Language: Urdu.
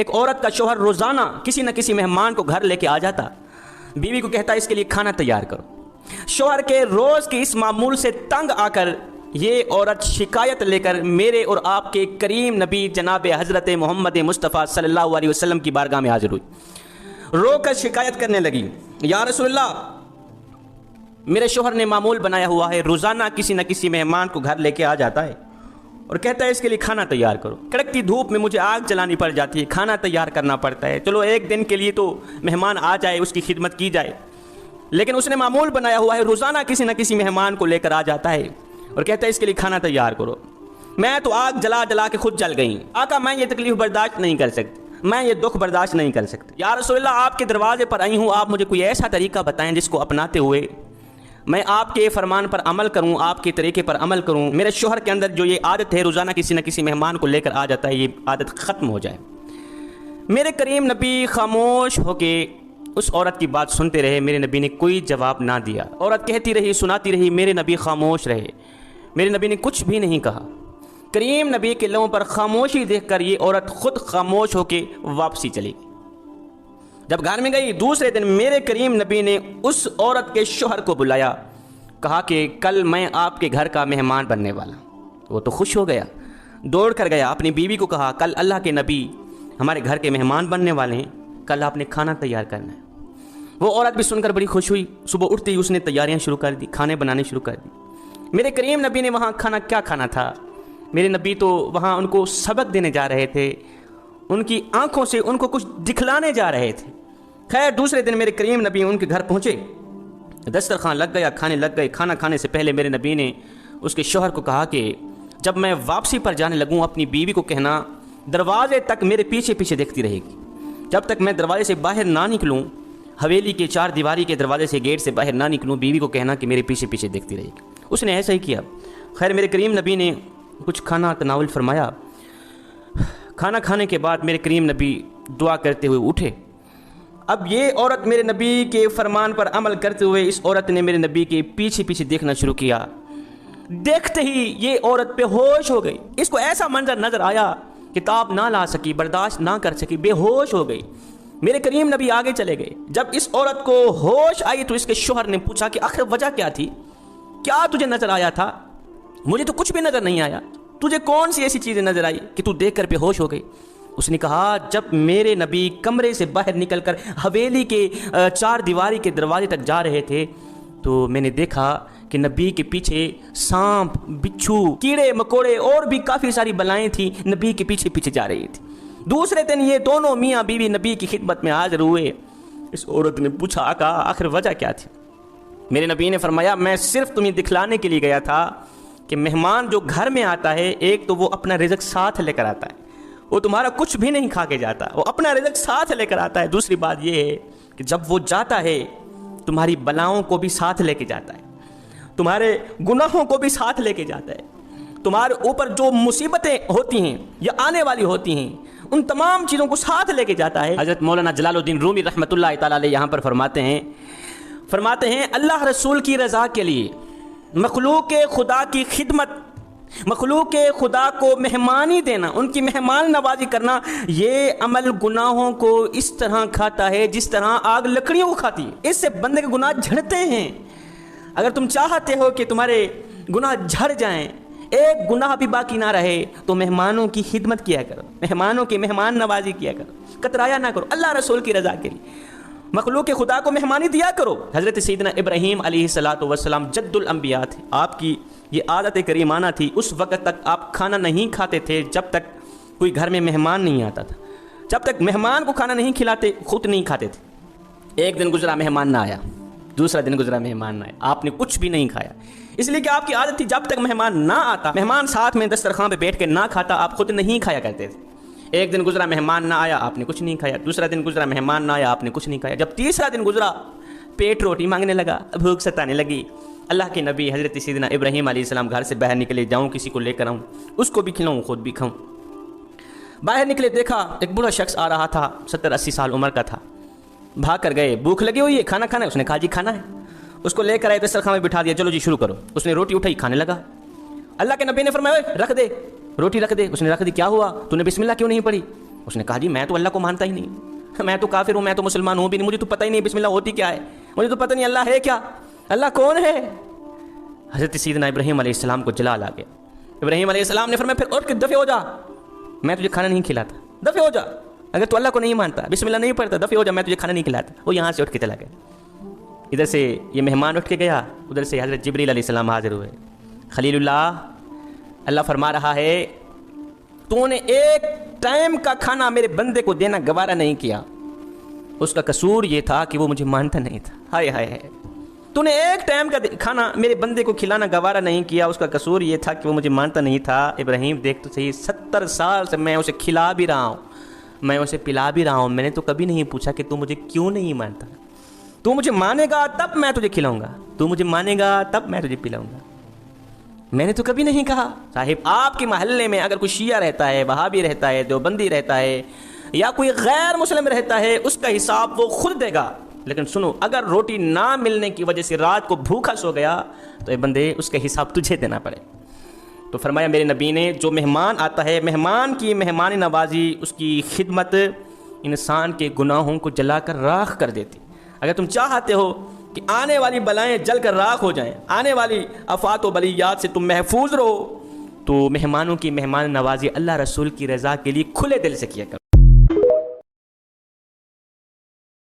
ایک عورت کا شوہر روزانہ کسی نہ کسی مہمان کو گھر لے کے آ جاتا، بیوی کو کہتا اس کے لیے کھانا تیار کرو۔ شوہر کے روز کی اس معمول سے تنگ آ کر یہ عورت شکایت لے کر میرے اور آپ کے کریم نبی جناب حضرت محمد مصطفیٰ صلی اللہ علیہ وسلم کی بارگاہ میں حاضر ہوئی، رو کر شکایت کرنے لگی، یا رسول اللہ، میرے شوہر نے معمول بنایا ہوا ہے، روزانہ کسی نہ کسی مہمان کو گھر لے کے آ جاتا ہے اور کہتا ہے اس کے لیے کھانا تیار کرو۔ کڑکتی دھوپ میں مجھے آگ جلانی پڑ جاتی ہے، کھانا تیار کرنا پڑتا ہے، چلو ایک دن کے لیے تو مہمان آ جائے، اس کی خدمت کی جائے، لیکن اس نے معمول بنایا ہوا ہے، روزانہ کسی نہ کسی مہمان کو لے کر آ جاتا ہے اور کہتا ہے اس کے لیے کھانا تیار کرو۔ میں تو آگ جلا جلا کے خود جل گئی، آقا میں یہ تکلیف برداشت نہیں کر سکتی، میں یہ دکھ برداشت نہیں کر سکتی، یا رسول اللہ آپ کے دروازے پر آئی ہوں، آپ مجھے کوئی ایسا طریقہ بتائیں جس کو اپناتے ہوئے میں آپ کے فرمان پر عمل کروں، آپ کے طریقے پر عمل کروں، میرے شوہر کے اندر جو یہ عادت ہے روزانہ کسی نہ کسی مہمان کو لے کر آ جاتا ہے، یہ عادت ختم ہو جائے۔ میرے کریم نبی خاموش ہو کے اس عورت کی بات سنتے رہے، میرے نبی نے کوئی جواب نہ دیا۔ عورت کہتی رہی، سناتی رہی، میرے نبی خاموش رہے، میرے نبی نے کچھ بھی نہیں کہا۔ کریم نبی کے لبوں پر خاموشی دیکھ کر یہ عورت خود خاموش ہو کے واپسی چلی گئی۔ جب گھر میں گئی دوسرے دن میرے کریم نبی نے اس عورت کے شوہر کو بلایا، کہا کہ کل میں آپ کے گھر کا مہمان بننے والا ہوں۔ وہ تو خوش ہو گیا، دوڑ کر گیا، اپنی بیوی کو کہا کل اللہ کے نبی ہمارے گھر کے مہمان بننے والے ہیں، کل آپ نے کھانا تیار کرنا ہے۔ وہ عورت بھی سن کر بڑی خوش ہوئی، صبح اٹھتے ہی اس نے تیاریاں شروع کر دی، کھانے بنانے شروع کر دی۔ میرے کریم نبی نے وہاں کھانا کیا کھانا تھا، میرے نبی تو وہاں ان کو سبق دینے جا رہے تھے، ان کی آنکھوں سے ان کو کچھ دکھلانے جا رہے تھے۔ خیر دوسرے دن میرے کریم نبی ان کے گھر پہنچے، دسترخوان لگ گیا، کھانے لگ گئے۔ کھانا کھانے سے پہلے میرے نبی نے اس کے شوہر کو کہا کہ جب میں واپسی پر جانے لگوں اپنی بیوی کو کہنا دروازے تک میرے پیچھے پیچھے دیکھتی رہے گی، جب تک میں دروازے سے باہر نہ نکلوں، حویلی کے چار دیواری کے دروازے سے گیٹ سے باہر نہ نکلوں، بیوی کو کہنا کہ میرے پیچھے پیچھے دیکھتی رہے گی۔ اس نے ایسا ہی کیا۔ خیر میرے کریم نبی نے کچھ کھانا تناول فرمایا۔ کھانا کھانے کے بعد میرے کریم نبی دعا کرتے ہوئے اٹھے۔ اب یہ عورت میرے نبی کے فرمان پر عمل کرتے ہوئے اس عورت نے میرے نبی کے پیچھے پیچھے دیکھنا شروع کیا۔ دیکھتے ہی یہ عورت بے ہوش ہو گئی، اس کو ایسا منظر نظر آیا کہ تاب نہ لا سکی، برداشت نہ کر سکی، بے ہوش ہو گئی۔ میرے کریم نبی آگے چلے گئے۔ جب اس عورت کو ہوش آئی تو اس کے شوہر نے پوچھا کہ آخر وجہ کیا تھی، کیا تجھے نظر آیا تھا؟ مجھے تو کچھ بھی نظر نہیں آیا، تجھے کون سی ایسی چیزیں نظر آئی کہ تو دیکھ کر بے ہوش ہو گئی؟ اس نے کہا جب میرے نبی کمرے سے باہر نکل کر حویلی کے چار دیواری کے دروازے تک جا رہے تھے تو میں نے دیکھا کہ نبی کے پیچھے سانپ، بچھو، کیڑے مکوڑے اور بھی کافی ساری بلائیں تھیں، نبی کے پیچھے پیچھے جا رہی تھی۔ دوسرے دن یہ دونوں میاں بیوی نبی کی خدمت میں حاضر ہوئے۔ اس عورت نے پوچھا آقا آخر وجہ کیا تھی؟ میرے نبی نے فرمایا میں صرف تمہیں دکھلانے کے لیے گیا تھا کہ مہمان جو گھر میں آتا ہے، ایک تو وہ اپنا رزق ساتھ لے کر آتا ہے، وہ تمہارا کچھ بھی نہیں کھا کے جاتا، وہ اپنا رزق ساتھ لے کر آتا ہے۔ دوسری بات یہ ہے کہ جب وہ جاتا ہے تمہاری بلاؤں کو بھی ساتھ لے کے جاتا ہے، تمہارے گناہوں کو بھی ساتھ لے کے جاتا ہے، تمہارے اوپر جو مصیبتیں ہوتی ہیں یا آنے والی ہوتی ہیں ان تمام چیزوں کو ساتھ لے کے جاتا ہے۔ حضرت مولانا جلال الدین رومی رحمۃ اللہ تعالیٰ علیہ یہاں پر فرماتے ہیں اللہ رسول کی رضا کے لیے مخلوق خدا کی خدمت، مخلوق خدا کو مہمانی دینا، ان کی مہمان نوازی کرنا، یہ عمل گناہوں کو اس طرح کھاتا ہے جس طرح آگ لکڑیوں کو کھاتی ہے۔ اس سے بندے کے گناہ جھڑتے ہیں۔ اگر تم چاہتے ہو کہ تمہارے گناہ جھڑ جائیں، ایک گناہ بھی باقی نہ رہے، تو مہمانوں کی خدمت کیا کرو، مہمانوں کی مہمان نوازی کیا کرو، کترایا نہ کرو، اللہ رسول کی رضا کے لیے مخلوق خدا کو مہمانی دیا کرو۔ حضرت سیدنا ابراہیم علیہ السلام جد الانبیاء تھے، آپ کی یہ عادت کریمانہ تھی، اس وقت تک آپ کھانا نہیں کھاتے تھے جب تک کوئی گھر میں مہمان نہیں آتا تھا، جب تک مہمان کو کھانا نہیں کھلاتے خود نہیں کھاتے تھے۔ ایک دن گزرا مہمان نہ آیا، دوسرا دن گزرا مہمان نہ آیا، آپ نے کچھ بھی نہیں کھایا، اس لیے کہ آپ کی عادت تھی جب تک مہمان نہ آتا، مہمان ساتھ میں دسترخوان پہ بیٹھ کے نہ کھاتا، آپ خود نہیں کھایا کرتے تھے۔ ایک دن گزرا مہمان نہ آیا، آپ نے کچھ نہیں کھایا، دوسرا دن گزرا مہمان نہ آیا، آپ نے کچھ نہیں کھایا، جب تیسرا دن گزرا پیٹ روٹی مانگنے لگا، بھوک ستانے لگی۔ اللہ کے نبی حضرت سیدنا ابراہیم علیہ السلام گھر سے باہر نکلے، جاؤں کسی کو لے کر آؤں، اس کو بھی کھلاؤں خود بھی کھاؤں۔ باہر نکلے، دیکھا ایک بوڑھا شخص آ رہا تھا، 70-80 سال عمر کا تھا، بھاگ کر گئے، بھوک لگی ہوئی ہے، کھانا کھانا ہے؟ اس نے کہا جی کھانا ہے۔ اس کو لے کر آئے، دسترخوان میں بٹھا دیا، چلو جی شروع کرو۔ اس نے روٹی اٹھائی، کھانے لگا۔ اللہ کے نبی نے فرمایا رکھ دے روٹی، رکھ دے۔ اس نے رکھ دی۔ کیا ہوا؟ تو نے بسم اللہ کیوں نہیں پڑھی؟ اس نے کہا جی میں تو اللہ کو مانتا ہی نہیں، میں تو کافر ہوں، میں تو مسلمان ہوں بھی نہیں، مجھے تو پتہ ہی نہیں بسم اللہ ہوتی کیا ہے، مجھے تو پتہ نہیں اللہ ہے کیا، اللہ کون ہے۔ حضرت سیدنا ابراہیم علیہ السلام کو جلال آ گیا۔ ابراہیم علیہ السلام نے فرمایا پھر اٹھ کے دفع ہو جا، میں تجھے کھانا نہیں کھلاتا، دفع ہو جا، اگر تو اللہ کو نہیں مانتا، بسم اللہ نہیں پڑھتا، دفع ہو جا، میں تجھے کھانا نہیں کھلاتا۔ وہ یہاں سے اٹھ کے چلا گیا۔ ادھر سے یہ مہمان اٹھ کے گیا، ادھر سے حضرت جبریل علیہ السلام حاضر ہوئے۔ خلیل اللہ فرما رہا ہے تو نے ایک ٹائم کا کھانا میرے بندے کو دینا گوارا نہیں کیا، اس کا قصور یہ تھا کہ وہ مجھے مانتا نہیں تھا۔ ہائے ہائے ہائے، تو نے ایک ٹائم کا کھانا میرے بندے کو کھلانا گوارا نہیں کیا، اس کا قصور یہ تھا کہ وہ مجھے مانتا نہیں تھا۔ ابراہیم دیکھ تو صحیح، 70 سال سے میں اسے کھلا بھی رہا ہوں، میں اسے پلا بھی رہا ہوں، میں نے تو کبھی نہیں پوچھا کہ تو مجھے کیوں نہیں مانتا، تو مجھے مانے گا تب میں تجھے کھلاؤں گا، تو مجھے مانے گا تب میں تجھے پلاؤں گا، میں نے تو کبھی نہیں کہا۔ صاحب آپ کے محلے میں اگر کوئی شیعہ رہتا ہے، وہابی رہتا ہے، دیوبندی رہتا ہے، یا کوئی غیر مسلم رہتا ہے، اس کا حساب وہ خود دے گا، لیکن سنو اگر روٹی نہ ملنے کی وجہ سے رات کو بھوکا سو گیا تو اے بندے اس کا حساب تجھے دینا پڑے۔ تو فرمایا میرے نبی نے جو مہمان آتا ہے، مہمان کی مہمان نوازی، اس کی خدمت انسان کے گناہوں کو جلا کر راکھ کر دیتی۔ اگر تم چاہتے ہو کہ آنے والی بلائیں جل کر راکھ ہو جائیں، آنے والی آفات و بلیات سے تم محفوظ رہو، تو مہمانوں کی مہمان نوازی اللہ رسول کی رضا کے لیے کھلے دل سے کیا کرو۔